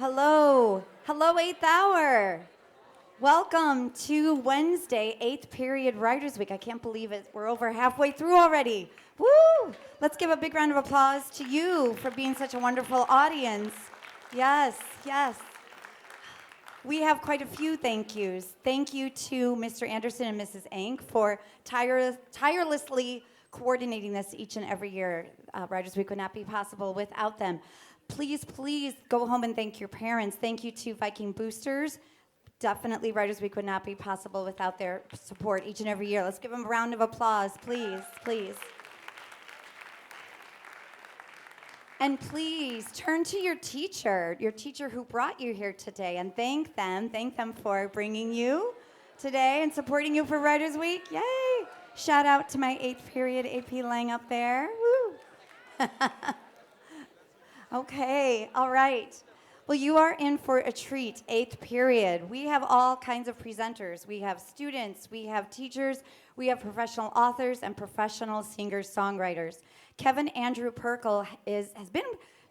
Hello. Hello, 8th hour. Welcome to Wednesday, 8th period Writers Week. I can't believe it. We're over halfway through already. Woo! Let's give a big round of applause to you for being such a wonderful audience. Yes, yes. We have quite a few thank yous. Thank you to Mr. Anderson and Mrs. Ank for tirelessly coordinating this each and every year. Writers Week would not be possible without them. Please, please go home and thank your parents. Thank you to Viking Boosters. Definitely Writers Week would not be possible without their support each and every year. Let's give them a round of applause, please, please. And please turn to your teacher who brought you here today, and thank them for bringing you today and supporting you for Writers Week. Yay! Shout out to my 8th period AP Lang up there. Woo! Okay, all right. Well, you are in for a treat, 8th period. We have all kinds of presenters. We have students, we have teachers, we have professional authors and professional singers-songwriters. Kevin Andrew Perkle has been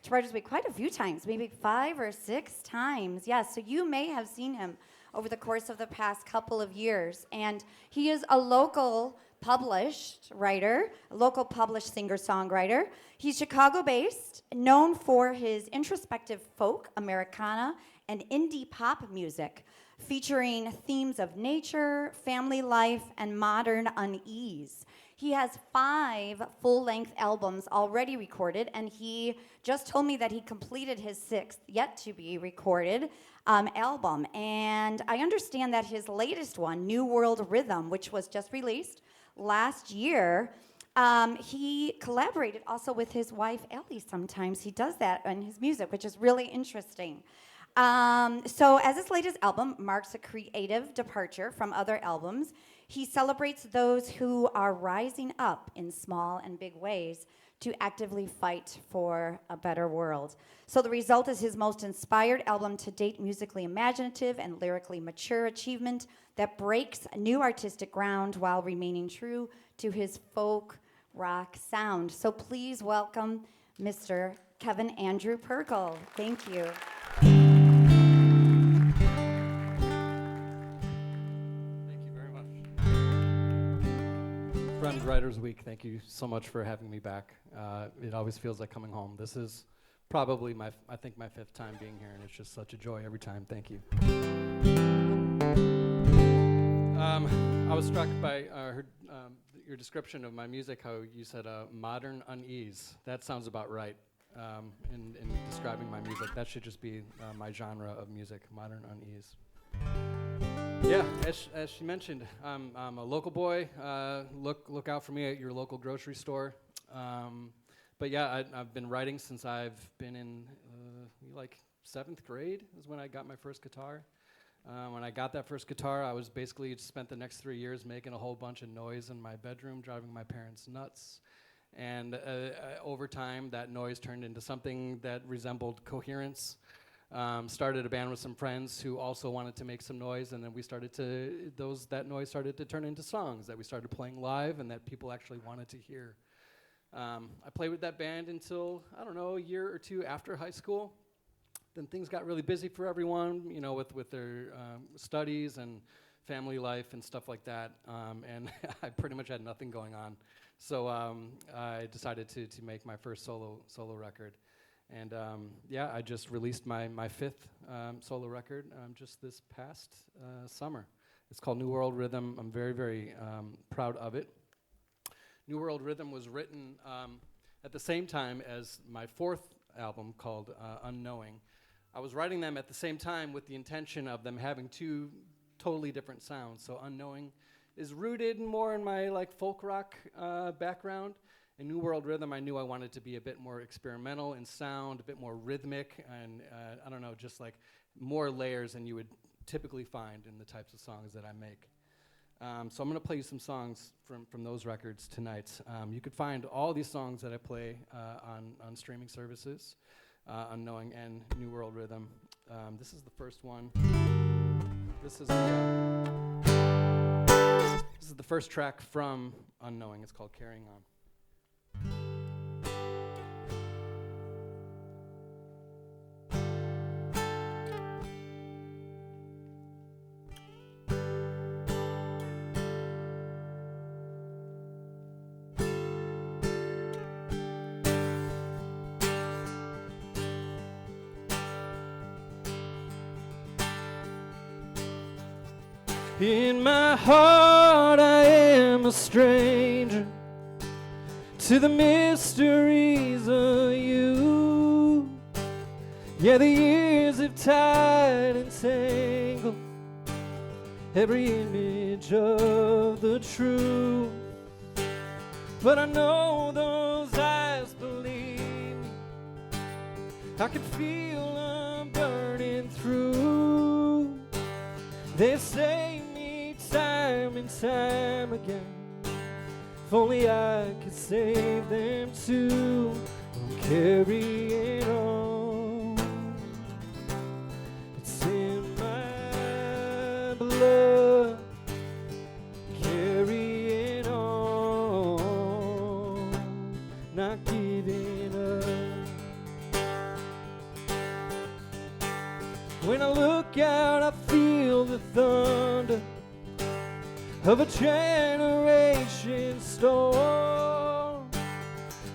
to Writers Week quite a few times, maybe 5 or 6 times. Yes, so you may have seen him over the course of the past couple of years. And he is a local published writer, a local published singer-songwriter. He's Chicago-based, known for his introspective folk, Americana, and indie pop music, featuring themes of nature, family life, and modern unease. He has 5 full-length albums already recorded, and he just told me that he completed his 6th, yet-to-be-recorded album. And I understand that his latest one, New World Rhythm, which was just released last year, he collaborated also with his wife, Ellie, sometimes. He does that in his music, which is really interesting. So as his latest album marks a creative departure from other albums, he celebrates those who are rising up in small and big ways to actively fight for a better world. So the result is his most inspired album to date, musically imaginative and lyrically mature achievement that breaks new artistic ground while remaining true to his folk rock sound. So please welcome Mr. Kevin Andrew Perkle. Thank you. Fremd Writers Week, thank you so much for having me back. It always feels like coming home. This is probably my 5th time being here, and it's just such a joy every time. Thank you. I was struck by your description of my music, how you said modern unease. That sounds about right in describing my music. That should just be my genre of music, modern unease. Yeah, as she mentioned, I'm a local boy. Look out for me at your local grocery store. But yeah, I've been writing since I've been in like 7th grade is when I got my first guitar. When I got that first guitar, I was basically spent the next 3 years making a whole bunch of noise in my bedroom, driving my parents nuts. And over time, that noise turned into something that resembled coherence. Started a band with some friends who also wanted to make some noise, and then that noise started to turn into songs that we started playing live and that people actually wanted to hear. I played with that band until, I don't know, a year or 2 after high school. Then things got really busy for everyone, you know, with their studies and family life and stuff like that, and I pretty much had nothing going on. So I decided to make my first solo record. And yeah, I just released my 5th solo record just this past summer. It's called New World Rhythm. I'm very, very proud of it. New World Rhythm was written at the same time as my 4th album called Unknowing. I was writing them at the same time with the intention of them having 2 totally different sounds. So Unknowing is rooted more in my like folk rock background. In New World Rhythm, I knew I wanted to be a bit more experimental in sound, a bit more rhythmic, and I don't know, just like more layers than you would typically find in the types of songs that I make. So I'm going to play you some songs from those records tonight. You could find all these songs that I play on streaming services, Unknowing and New World Rhythm. This is the first one. This is the first track from Unknowing. It's called Carrying On. In my heart I am a stranger to the mysteries of you. Yeah, the years have tied and tangled every image of the truth. But I know those eyes believe me. I can feel them burning through. They save me time and time again. If only I could save them too. I'm carrying on. It's in my blood. Carrying on. Not giving up. When I look out, I feel the thunder of a generation storm.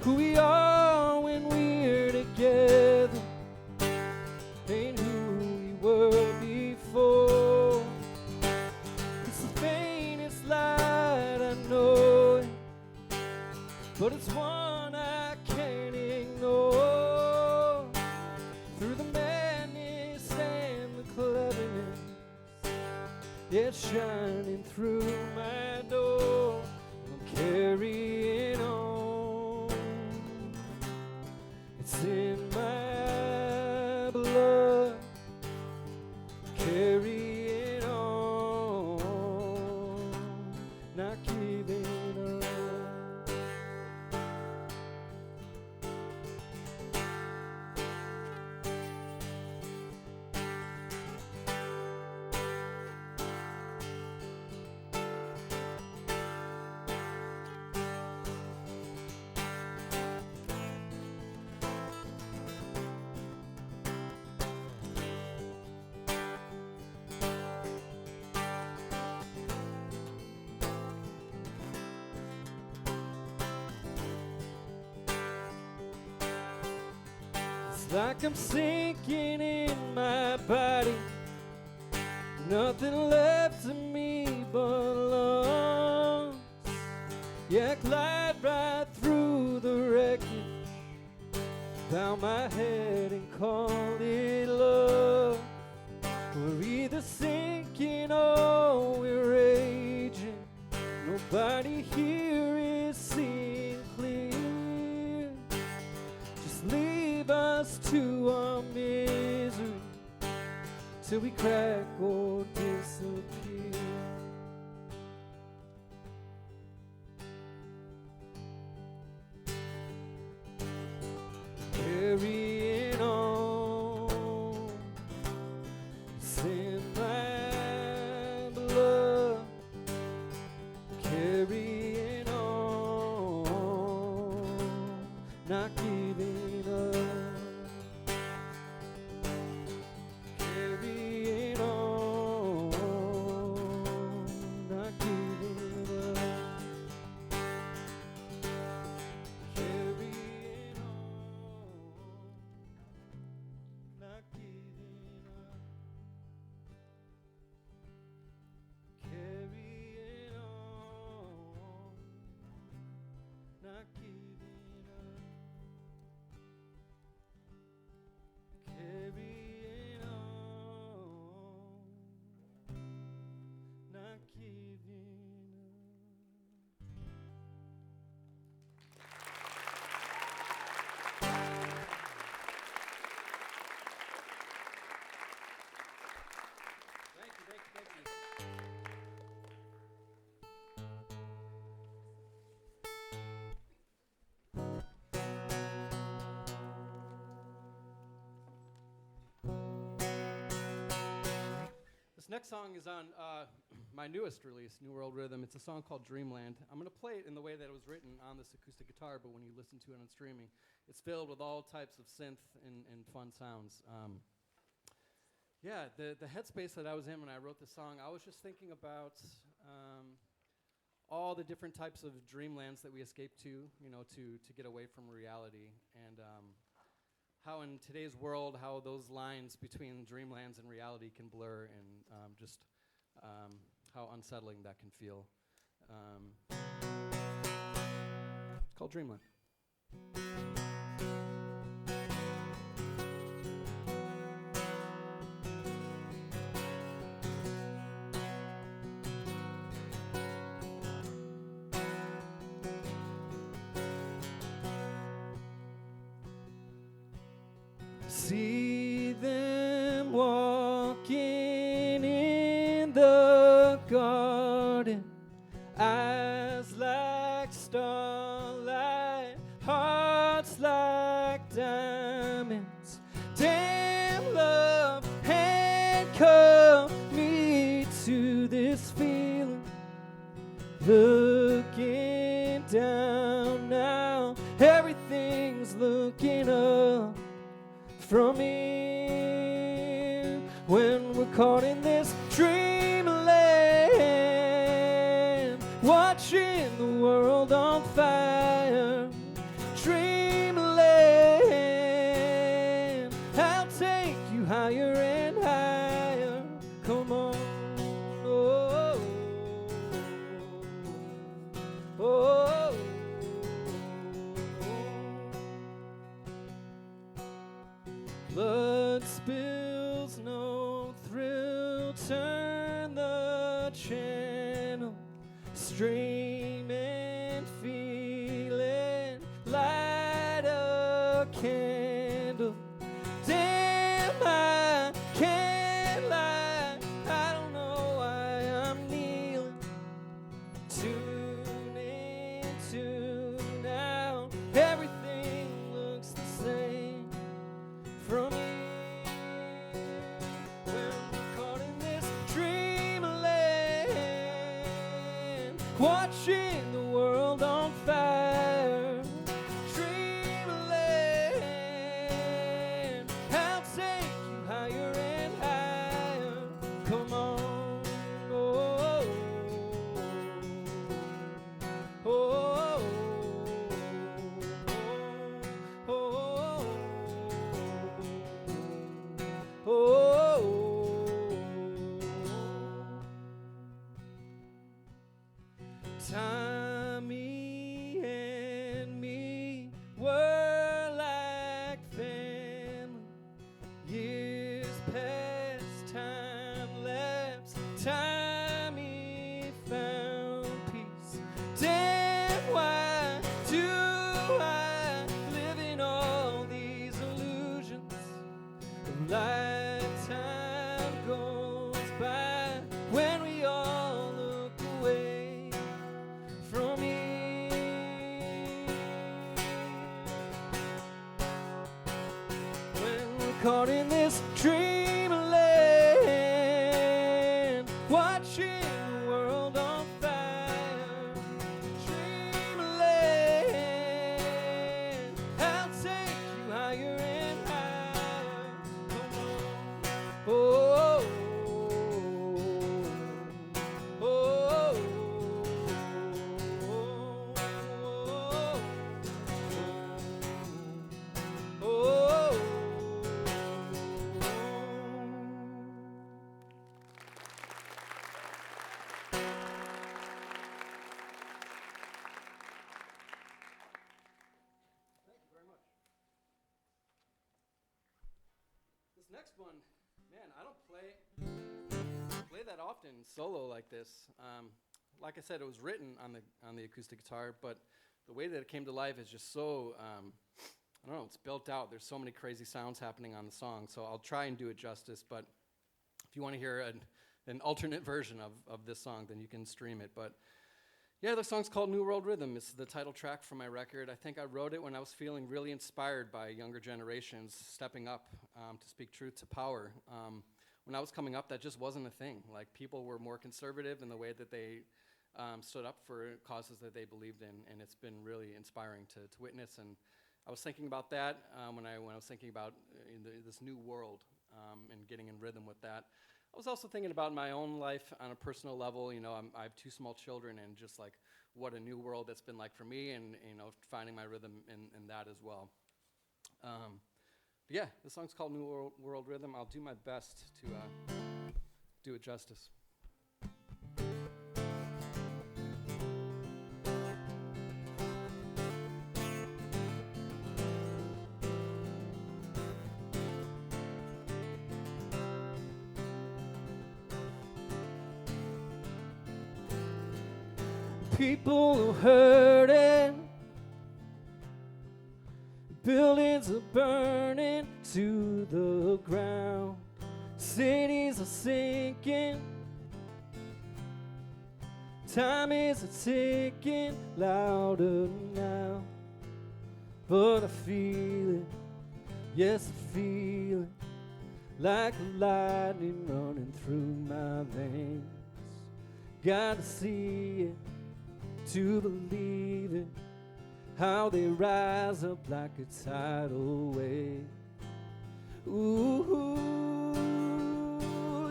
Who we are when we're together ain't who we were before. It's the faintest light, I know it, but it's one I can't ignore. Through the madness and the cleverness, it's shining through my door. I'm carrying on. It's in my blood. Carrying on. Not giving up. It's like I'm sinking in my body. Nothing left of me but lungs. Yeah, glide right through the wreckage, bow my head and call it love. We're either sinking or we're raging. Nobody here is seeing clear. Just leave us to our misery till we crack or disappear. Carrying on. It's in my blood. Carrying on. Not giving up. Carrying on. Not giving up. Carrying on. Not giving up. Carrying on. Not giving up. Carrying on. Not giving Thank you. This next song is on my newest release, New World Rhythm. It's a song called Dreamland. I'm going to play it in the way that it was written on this acoustic guitar, but when you listen to it on streaming, it's filled with all types of synth and fun sounds. Yeah, the headspace that I was in when I wrote this song, I was just thinking about all the different types of dreamlands that we escape to, to get away from reality, and how in today's world, how those lines between dreamlands and reality can blur, and just how unsettling that can feel. It's called Dreamland. See them walking in the garden, eyes like starlight, hearts like diamonds. Damn love handcuffed me to this feeling. Looking down now, everything's looking up from here. When we're caught in this dreamland, watching the world on fire. Dreamland, I'll take you higher and higher. Come on. Oh, oh, oh. Blood spills, no thrill, turn the channel. Stream and feeling, light a candle. Damn, I can't lie, I don't know why I'm kneeling. Tune into now, everything looks the same from here. When we're caught in this dreamland, watching the world on fire. Dreamland, I'll take you higher and higher. Come on. Oh, oh, oh, oh, oh, oh. Tommy and me were like family. Years past, time lapse. Tommy found peace. Damn, why do I live in all these illusions? A lifetime goes by when we all look away from here. When we're caught in this dreamland, watching the world on fire. Dreamland, I'll take you higher and higher. Come on. Oh, oh, oh, oh, oh. Thank you very much. This next one, man, I don't play that often solo like this. Like I said, it was written on the acoustic guitar, but the way that it came to life is just so I don't know, it's built out. There's so many crazy sounds happening on the song, so I'll try and do it justice. But if you want to hear an alternate version of this song, then you can stream it. But yeah, the song's called New World Rhythm. It's the title track from my record. I think I wrote it when I was feeling really inspired by younger generations stepping up to speak truth to power. When I was coming up, that just wasn't a thing. Like, people were more conservative in the way that they stood up for causes that they believed in, and it's been really inspiring to witness. And I was thinking about that when I was thinking about this new world and getting in rhythm with that. I was also thinking about my own life on a personal level. You know, I have 2 small children, and just like what a new world that's been like for me, and finding my rhythm in that as well. But yeah, the song's called New World Rhythm. I'll do my best to do it justice. People are hurting, buildings are burning to the ground, cities are sinking, time is a-ticking louder now. But I feel it, yes I feel it, like lightning running through my veins. Gotta see it to believe it, how they rise up like a tidal wave. Ooh,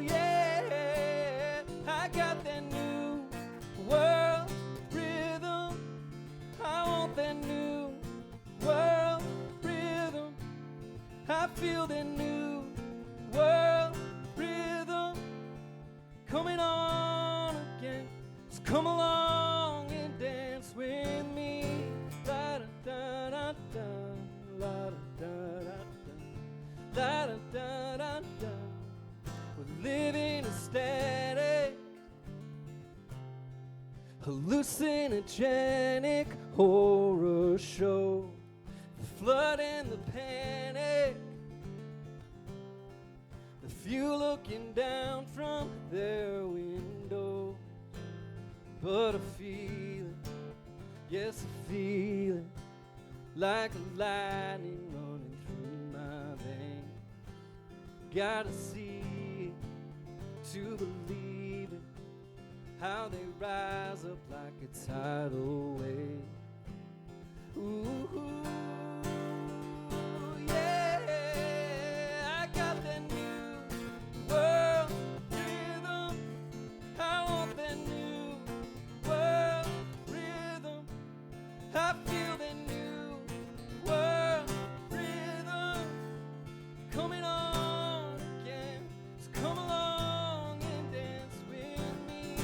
yeah, I got that new world rhythm. I want that new world rhythm. I feel that new world rhythm coming on again. So come along and dance with me. La da da da da, la da da da da, la da da da da. We're living a static, hallucinogenic horror show. The flood and the panic, the few looking down from their window. But I feel it, yes I feel it, like a lightning running through my veins. Gotta see it to believe it, how they rise up like a tidal wave. Ooh, yeah, I got that new world rhythm. I want that new world rhythm. I feel that new world rhythm coming on again. So come along and dance with me.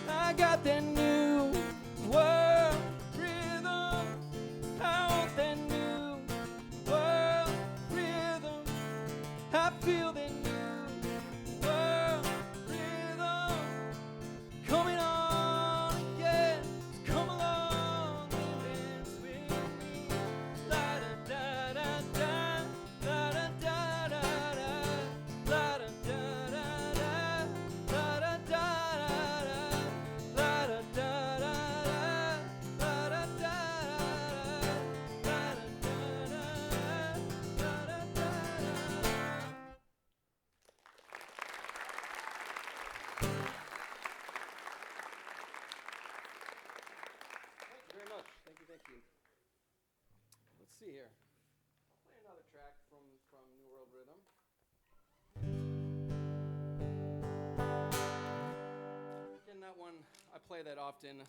I got that new world rhythm. I want that new world rhythm. I feel that new world rhythm coming on again. So come along and dance with me. La da da da da, la da da da da, la da da da da, la da da da da. La da da da da, la da da da da, la da da da, la da da da. Thank you very much. Thank you, thank you. Let's see here. I'll play another track from New World Rhythm. Again, that one, I play that often.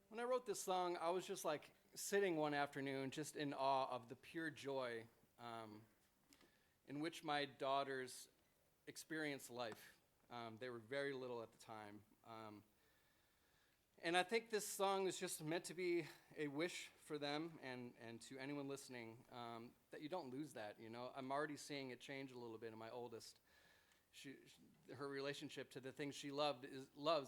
When I wrote this song, I was just like sitting one afternoon just in awe of the pure joy in which my daughters experience life. They were very little at the time. And I think this song is just meant to be a wish for them and to anyone listening that you don't lose that, you know. I'm already seeing it change a little bit in my oldest. Her relationship to the things she loves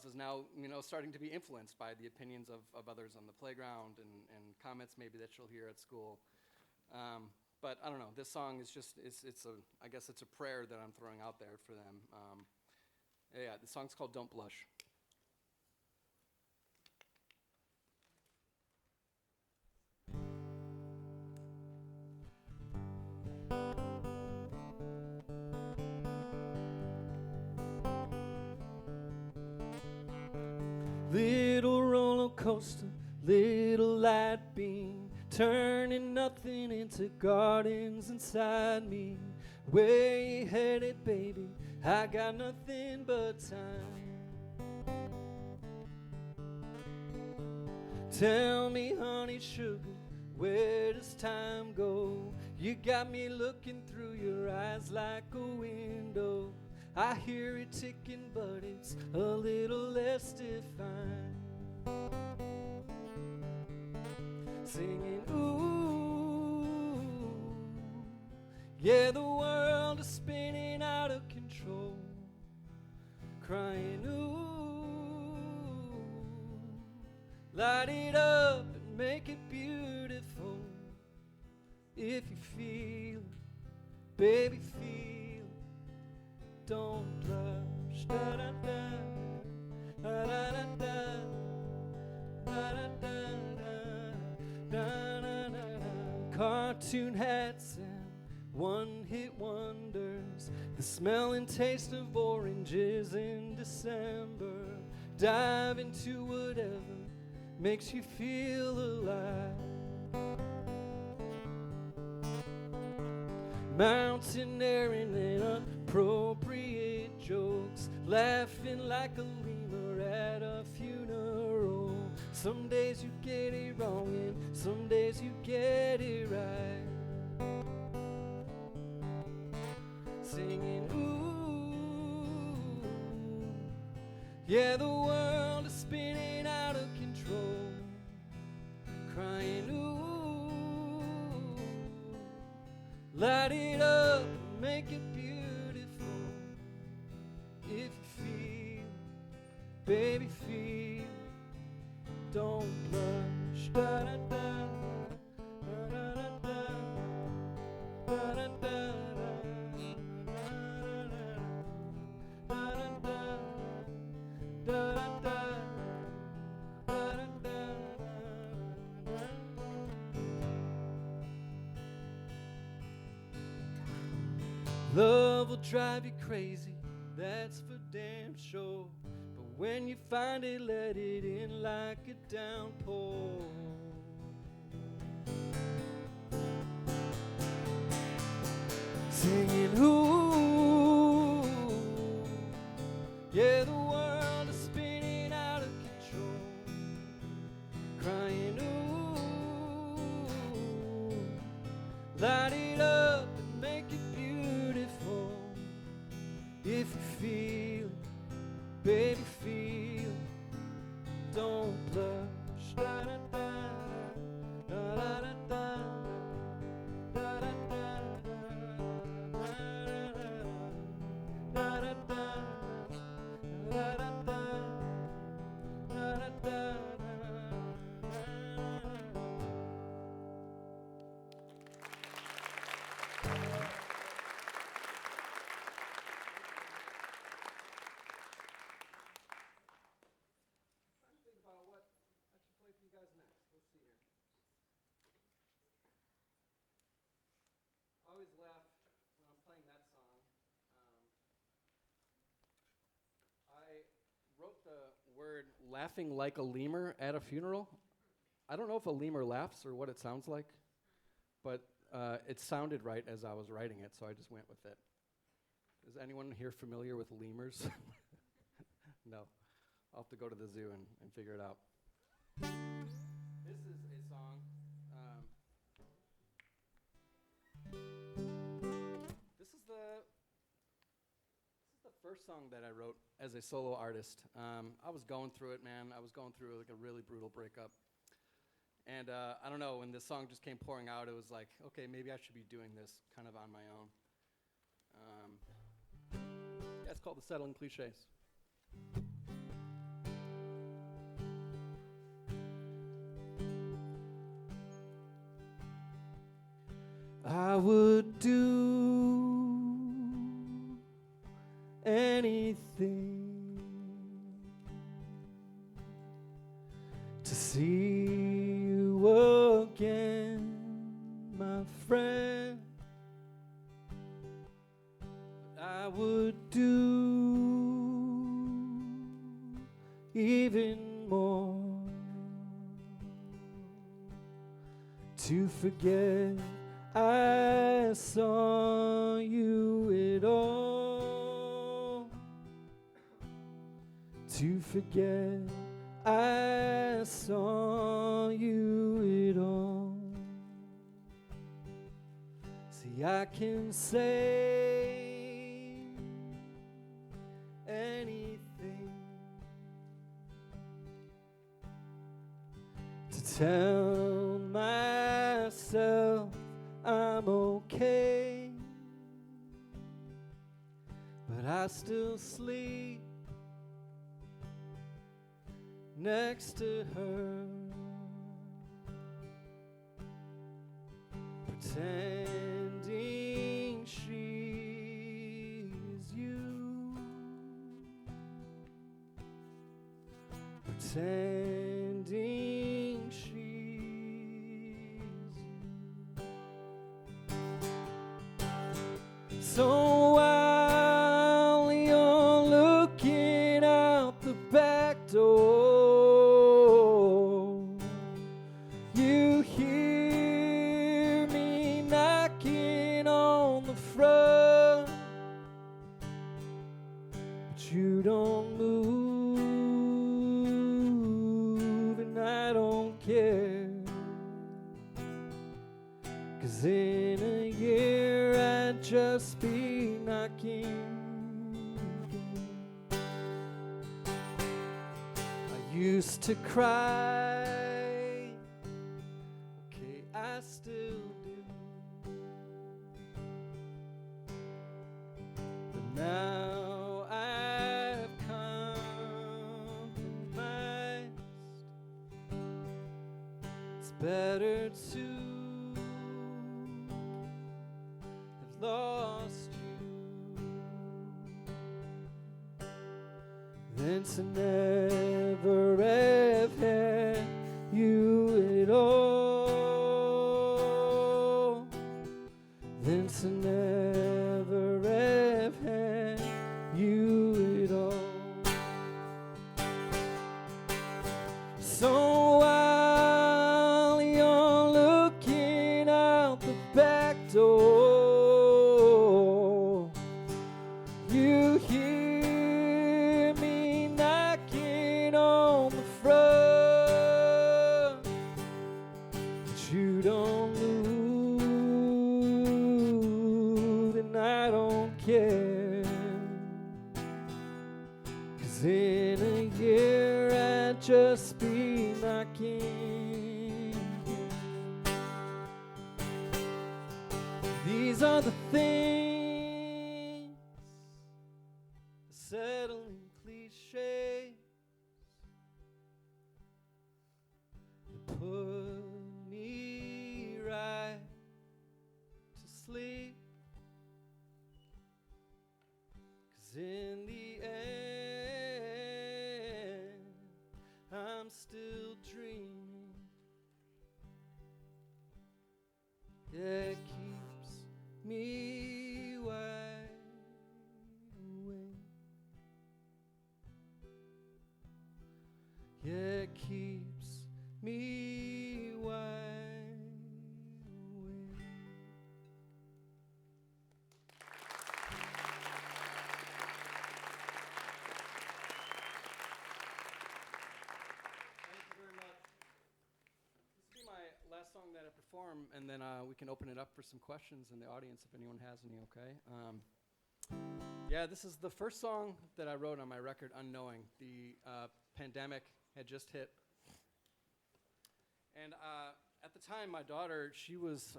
is now, you know, starting to be influenced by the opinions of others on the playground and comments maybe that she'll hear at school. But I don't know, this song is just, I guess it's a prayer that I'm throwing out there for them. Yeah, the song's called Don't Blush. Little roller coaster, little light beam, turning nothing into gardens inside me. Where you headed, baby? I got nothing but time. Tell me, honey, sugar, Where does time go? You got me looking through your eyes like a window. I hear it ticking, but it's a little less defined. Singing, ooh, yeah, the world is spinning out of control. Crying, ooh, light it up and make it beautiful. If you feel it, baby, feel it. Don't blush. Da da da, da da da da, da da da da, da da da. Cartoon hats and one-hit wonders, the smell and taste of oranges in December. Dive into whatever makes you feel alive. Mountaineering and inappropriate jokes, laughing like a lemur at a funeral. Some days you get it wrong and some days you get it right. Singing, ooh, yeah, the world is spinning out of control. Crying, ooh, light it up and make it beautiful. If you feel, baby, feel. Don't blush. Da da da, da da da da, da da da. Love will drive you crazy, that's for damn sure. But when you find it, let it in like a downpour. Singing, ooh, yeah, the world is spinning out of control. Crying, ooh, light it up and make it beautiful. If you feel, baby, feel. Don't blush. Da da da, da da da da, da da da da, da da da, da da da, da da da. Think about what I should play for you guys next. Let's see here. I always laugh when I'm playing that song. I wrote the word laughing like a lemur at a funeral. I don't know if a lemur laughs or what it sounds like, but it sounded right as I was writing it, so I just went with it. Is anyone here familiar with lemurs? No. I'll have to go to the zoo and figure it out. This is a song. This is the first song that I wrote as a solo artist. I was going through it, man. I was going through like a really brutal breakup. And I don't know, when this song just came pouring out, it was like, okay, maybe I should be doing this kind of on my own. Yeah, it's called The Settling Cliches. I would do anything to see you again, my friend. I would do even more to forget I saw you at all. To forget I saw you at all. I can say anything to tell myself I'm okay, but I still sleep next to her, pretending she's you, pretending she's you. So while you're looking out the back door, you hear me knocking on the front, but you don't move, and I don't care, 'cause in a year I'd just be knocking again. I used to cry, okay, I still do, but now I've compromised. It's better to have lost you than to never have had you at all, than to never have had you at all. So while you're looking out the back door, you hear me knocking on the front, but you don't move, and I don't care, 'cause in a year I'd just be knocking. These are the things, settling cliches that put me right to sleep, 'cause in the end I'm still dreaming. Yeah, it keeps me wide awake. Yeah, it keeps me wide awake. Thank you very much. This will be my last song that I perform, and then we can open it up for some questions in the audience if anyone has any, okay? Yeah, this is the first song that I wrote on my record, Unknowing. The pandemic had just hit. And at the time, my daughter, she was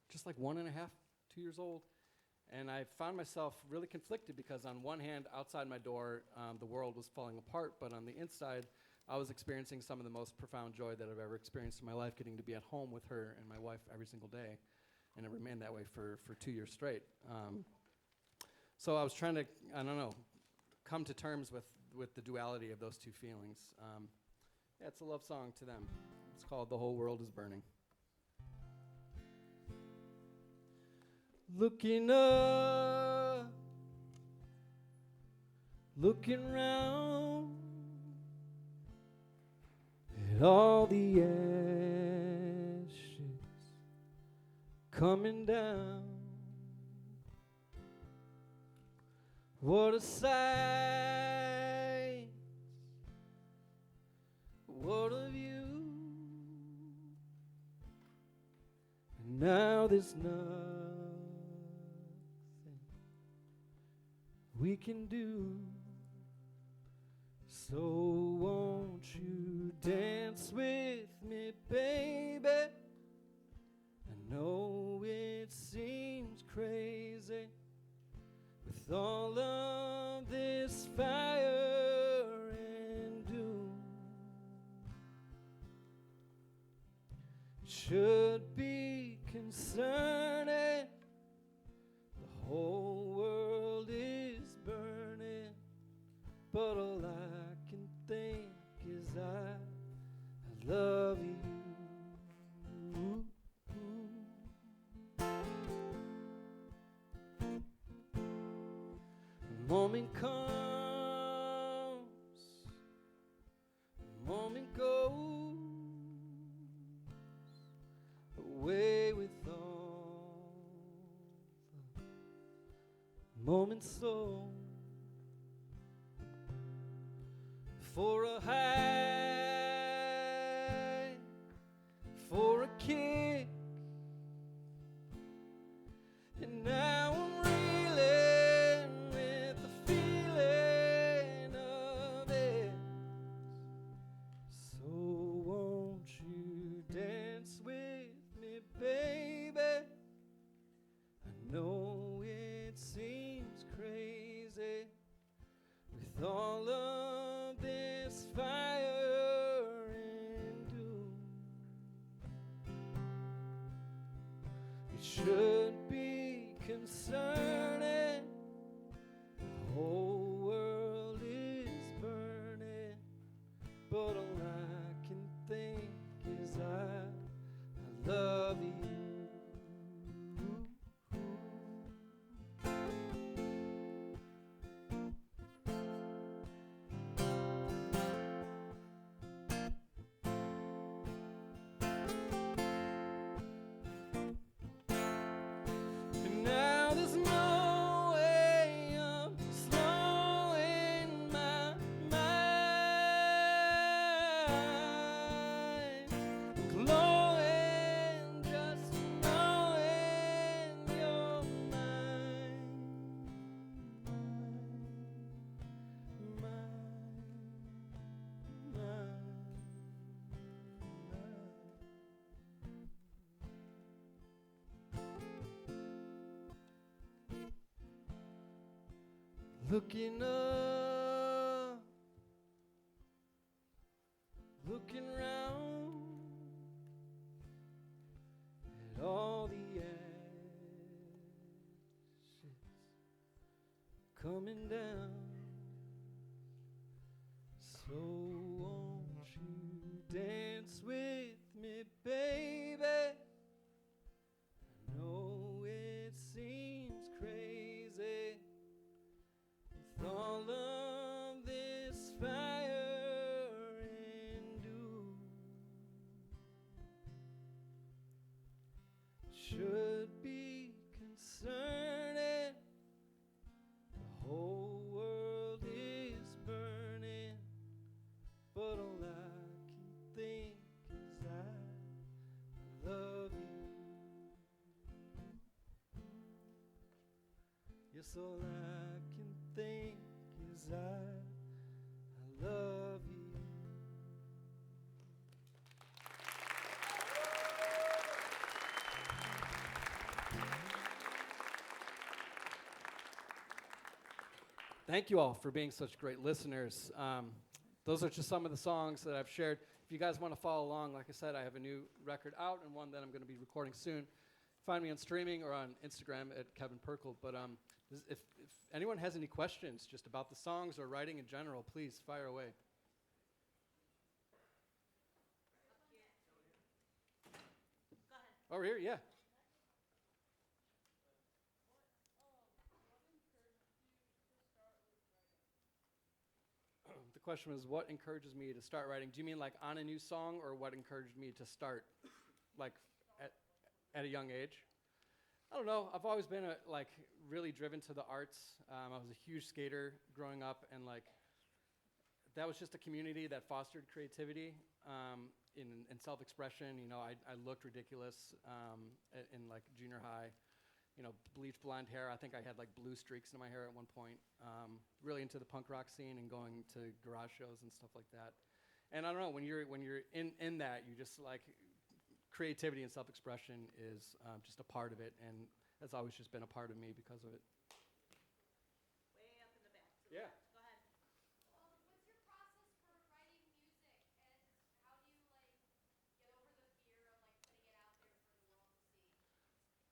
just like 1.5, 2 years old. And I found myself really conflicted because on one hand, outside my door, the world was falling apart, but on the inside, I was experiencing some of the most profound joy that I've ever experienced in my life, getting to be at home with her and my wife every single day. And it remained that way for 2 years straight. So I was trying to, I don't know, come to terms with the duality of those two feelings. Yeah, it's a love song to them. It's called The Whole World is Burning. Looking up, looking round at all the ashes coming down. What a sight, what a view, and now there's nothing we can do. So won't you dance with me, baby? I know it seems crazy with all of this fire and doom. Should be concerning. The whole world is burning, but all I can think is I love you. A moment comes, a moment goes, away with all the moments so. For a high, for a kick, and now I'm reeling with the feeling of it. So won't you dance with me, baby? I know it seems crazy with all of this fire and doom. It should be concerning. The whole world is burning, but all I can think is I love you. And now there's no way of slowing my mind, glowing just knowing you're mine, looking up, looking round at all the ashes coming down. So won't you dance with me, baby? I know it seems crazy with all of this fire and doom. Should be concerning. The whole world is burning, but all I can think is I love you. Yes, all I can think is I love you. Thank you all for being such great listeners. Those are just some of the songs that I've shared. If you guys want to follow along, like I said, I have a new record out and one that I'm going to be recording soon. Find me on streaming or on Instagram at Kevin Perkle. But if anyone has any questions just about the songs or writing in general, please fire away. Over here, yeah. The question was, what encourages me to start writing? Do you mean like on a new song, or what encouraged me to start, like at a young age? I don't know. I've always been really driven to the arts. I was a huge skater growing up, and that was just a community that fostered creativity in self-expression. You know, I looked ridiculous in like junior high, bleach blonde hair. I think I had like blue streaks in my hair at one point. Really into the punk rock scene and going to garage shows and stuff like that. And I don't know, when you're in that, you just like creativity and self-expression is just a part of it, and that's always just been a part of me because of it. Way up in the back. To the Yeah. left. Go ahead. What's your process for writing music, and how do you get over the fear of putting it out there for the world to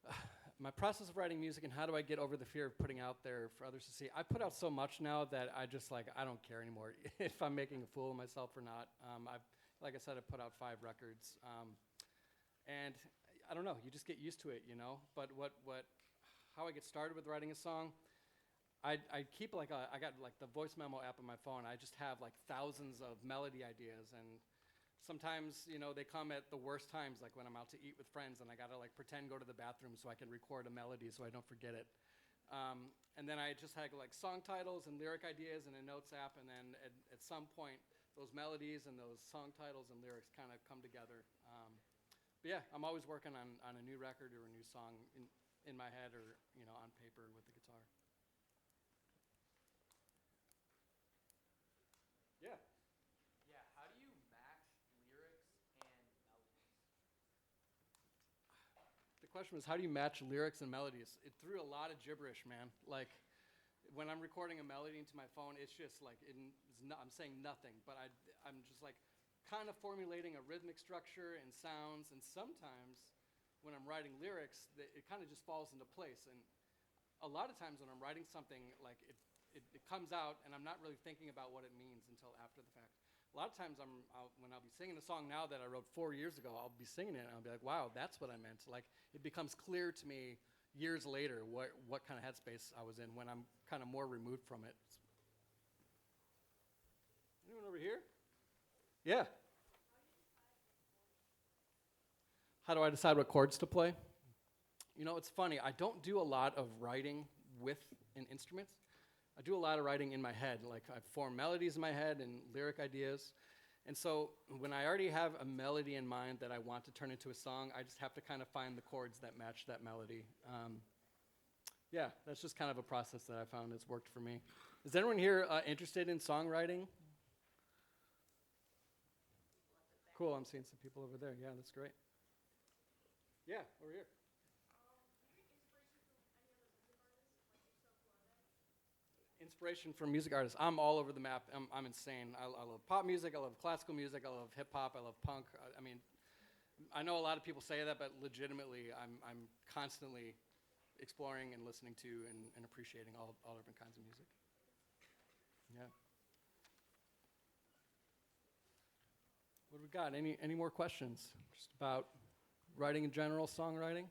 see? My process of writing music and how do I get over the fear of putting out there for others to see. I put out so much now that I just I don't care anymore if I'm making a fool of myself or not. Like I said, I put out 5 records, and I don't know. You just get used to it, But how I get started with writing a song, I keep I got the voice memo app on my phone. I just have thousands of melody ideas, and sometimes, they come at the worst times, like when I'm out to eat with friends and I gotta pretend go to the bathroom so I can record a melody so I don't forget it. And then I just had song titles and lyric ideas in a notes app, and then at some point, those melodies and those song titles and lyrics kind of come together. But yeah, I'm always working on a new record or a new song in my head or, on paper with the guitar. Yeah. Yeah, how do you match lyrics and melodies? The question was, how do you match lyrics and melodies? It threw a lot of gibberish, man. When I'm recording a melody into my phone, it's just I'm saying nothing, but I'm just kind of formulating a rhythmic structure and sounds, and sometimes when I'm writing lyrics, it kind of just falls into place. And a lot of times when I'm writing something, it comes out, and I'm not really thinking about what it means until after the fact. A lot of times when I'll be singing a song now that I wrote 4 years ago, I'll be singing it, and I'll be like, wow, that's what I meant. It becomes clear to me years later what kind of headspace I was in when I'm kind of more removed from it. Anyone over here? Yeah. How do I decide what chords to play? It's funny. I don't do a lot of writing with an instrument. I do a lot of writing in my head. I form melodies in my head and lyric ideas. And so when I already have a melody in mind that I want to turn into a song, I just have to kind of find the chords that match that melody. Yeah, that's just kind of a process that I found has worked for me. Is anyone here interested in songwriting? Cool, I'm seeing some people over there. Yeah, that's great. Yeah, over here. Inspiration from music artists. I'm all over the map. I'm insane. I love pop music. I love classical music. I love hip hop. I love punk. I know a lot of people say that, but legitimately, I'm constantly exploring and listening to and appreciating all different kinds of music. Yeah. What do we got? Any more questions? Just about writing in general, songwriting?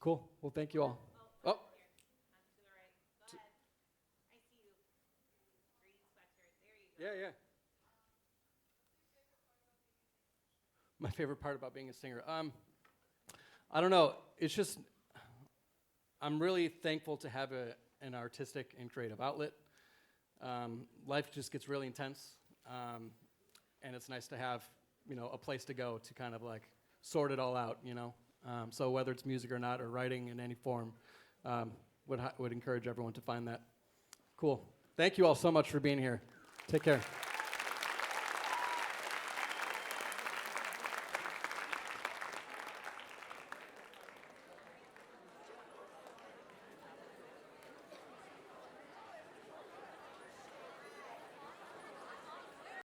Cool. Well, thank you all. Oh. Oh. Here. To the right. Go ahead. I see you. Green sweatshirt. There you go. Yeah. My favorite part about being a singer? I don't know. It's just, I'm really thankful to have an artistic and creative outlet. Life just gets really intense, and it's nice to have, a place to go to kind of sort it all out, So whether it's music or not, or writing in any form, would encourage everyone to find that. Cool. Thank you all so much for being here. Take care.